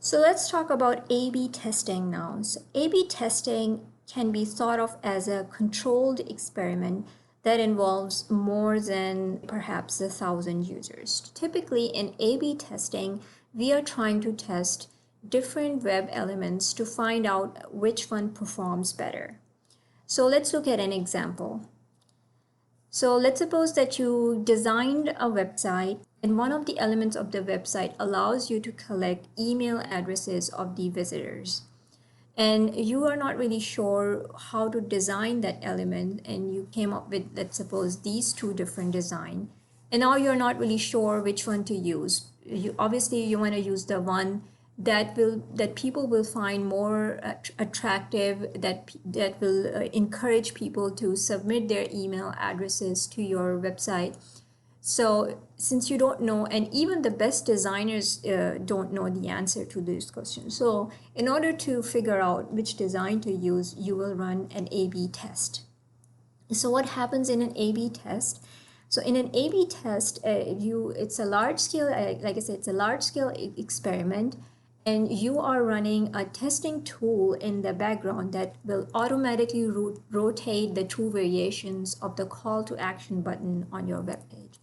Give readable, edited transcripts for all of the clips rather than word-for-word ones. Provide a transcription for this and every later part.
So let's talk about A/B testing now. So A/B testing can be thought of as a controlled experiment that involves more than perhaps 1,000 users. Typically in A/B testing, we are trying to test different web elements to find out which one performs better. So let's look at an example. So let's suppose that you designed a website and one of the elements of the website allows you to collect email addresses of the visitors. And you are not really sure how to design that element, and you came up with, let's suppose, these two different designs. And now you're not really sure which one to use. Obviously you want to use the one that people will find more attractive, that will encourage people to submit their email addresses to your website. So since you don't know, and even the best designers don't know the answer to this question. So in order to figure out which design to use, you will run an A/B test. So what happens in an A/B test? So in an A/B test, it's a large scale, like I said, it's a large scale experiment, and you are running a testing tool in the background that will automatically rotate the two variations of the call to action button on your web page.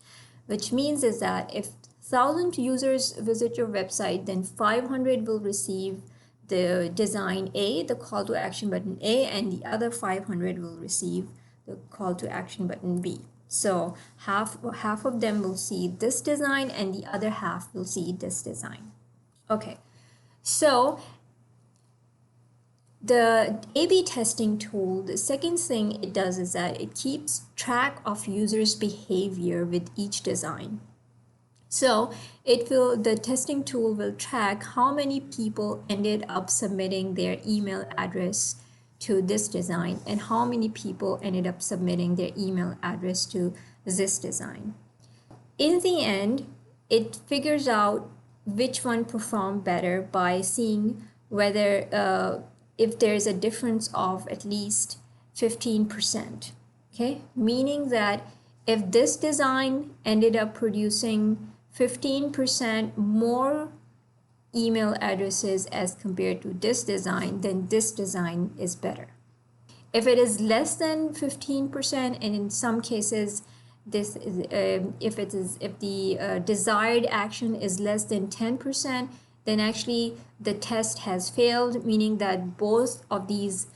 Which means is that if 1,000 users visit your website, then 500 will receive the design A, the call to action button A, and the other 500 will receive the call to action button B. So half of them will see this design and the other half will see this design. Okay, so the A/B testing tool, the second thing it does is that it keeps track of users' behavior with each design. So the testing tool will track how many people ended up submitting their email address to this design and how many people ended up submitting their email address to this design. In the end, it figures out which one performed better by seeing whether if there's a difference of at least 15%, okay? Meaning that if this design ended up producing 15% more email addresses as compared to this design, then this design is better. If it is less than 15%, and in some cases, this is, if the desired action is less than 10%, then actually the test has failed, meaning that both of these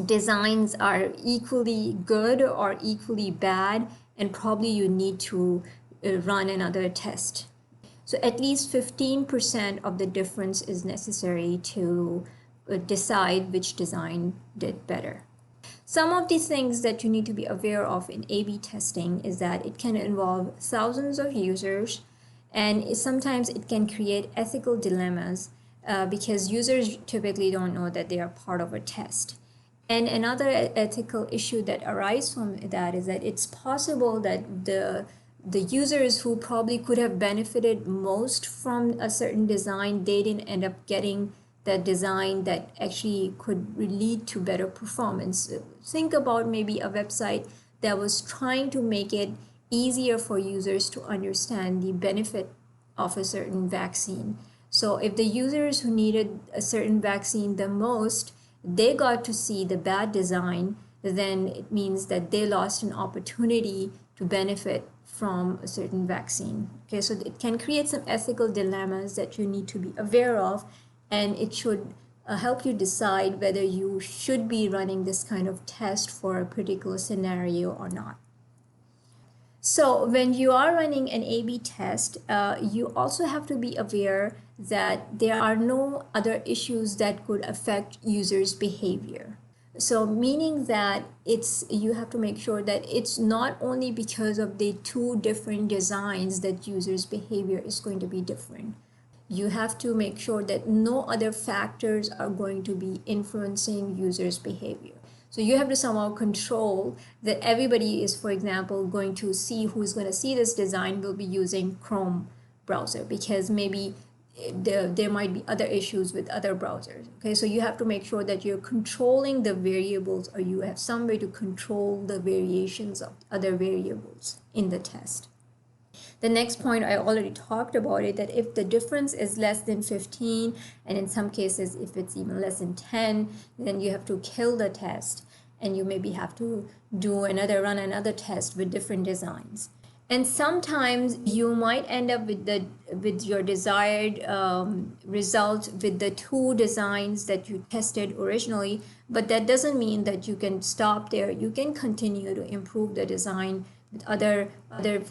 designs are equally good or equally bad, and probably you need to run another test. So at least 15% of the difference is necessary to decide which design did better. Some of the things that you need to be aware of in A/B testing is that it can involve thousands of users, and sometimes it can create ethical dilemmas because users typically don't know that they are part of a test. And another ethical issue that arises from that is that it's possible that the users who probably could have benefited most from a certain design, they didn't end up getting the design that actually could lead to better performance. Think about maybe a website that was trying to make it easier for users to understand the benefit of a certain vaccine. So if the users who needed a certain vaccine the most, they got to see the bad design, then it means that they lost an opportunity to benefit from a certain vaccine. Okay, so it can create some ethical dilemmas that you need to be aware of, and it should help you decide whether you should be running this kind of test for a particular scenario or not. So when you are running an A/B test, you also have to be aware that there are no other issues that could affect users' behavior. So meaning that you have to make sure that it's not only because of the two different designs that users' behavior is going to be different. You have to make sure that no other factors are going to be influencing users' behavior. So you have to somehow control that everybody is, for example, going to see who's going to see this design will be using Chrome browser, because maybe there might be other issues with other browsers. Okay, so you have to make sure that you're controlling the variables, or you have some way to control the variations of other variables in the test. The next point, I already talked about it, that if the difference is less than 15, and in some cases if it's even less than 10, then you have to kill the test, and you maybe have to run another test with different designs. And sometimes you might end up with your desired result with the two designs that you tested originally, but that doesn't mean that you can stop there. You can continue to improve the design with other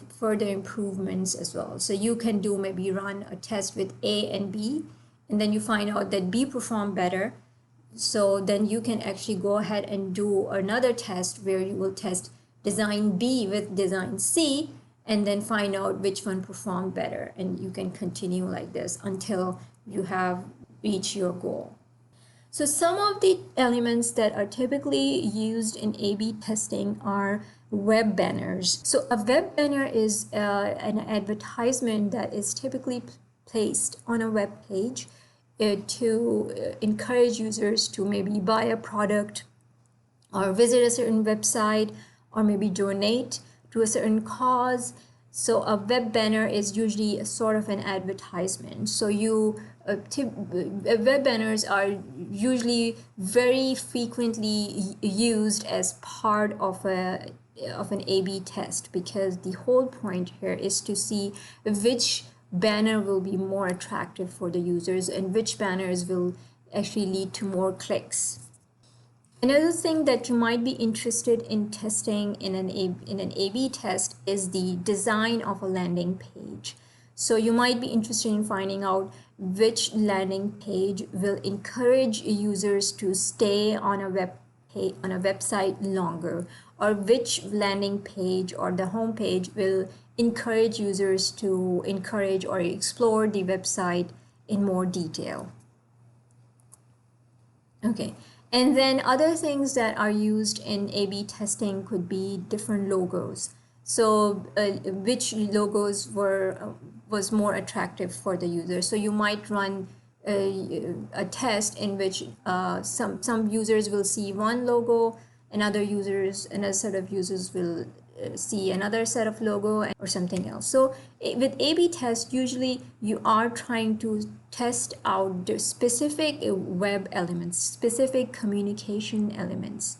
further improvements as well. So you can do, maybe run a test with A and B, and then you find out that B performed better. So then you can actually go ahead and do another test where you will test design B with design C, and then find out which one performed better. And you can continue like this until you have reached your goal. So some of the elements that are typically used in A/B testing are web banners. So a web banner is an advertisement that is typically placed on a web page to encourage users to maybe buy a product or visit a certain website or maybe donate to a certain cause. So a web banner is usually a sort of an advertisement. So web banners are usually very frequently used as part of an A/B test, because the whole point here is to see which banner will be more attractive for the users and which banners will actually lead to more clicks. Another thing that you might be interested in testing in an A/B test is the design of a landing page. So you might be interested in finding out which landing page will encourage users to stay on a website longer, or which landing page or the home page will encourage users to encourage or explore the website in more detail. Okay. And then other things that are used in A/B testing could be different logos. So which logos was more attractive for the user. So you might run a test in which some users will see one logo, and another set of users will see another set of logo or something else. So with A/B test, usually you are trying to test out the specific web elements, specific communication elements.